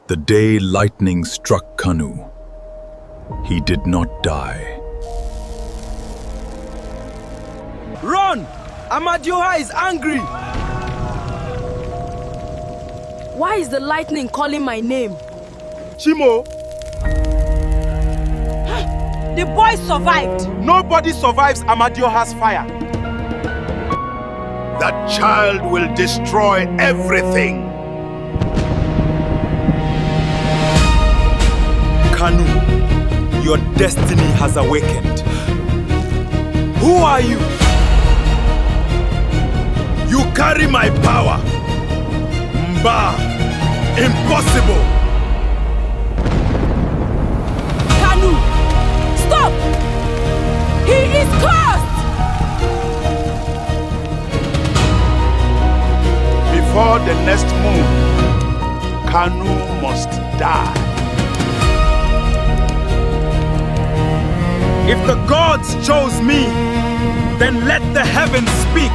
The day lightning struck Kanu, he did not die. Run! Amadioha is angry! Why is the lightning calling my name? Chimo! The boy survived! Nobody survives Amadioha's fire. That child will destroy everything. Kanu, your destiny has awakened. Who are you? You carry my power. Mba, impossible. Kanu, stop! He is cursed! Before the next moon, Kanu must die. If the gods chose me, then let the heavens speak.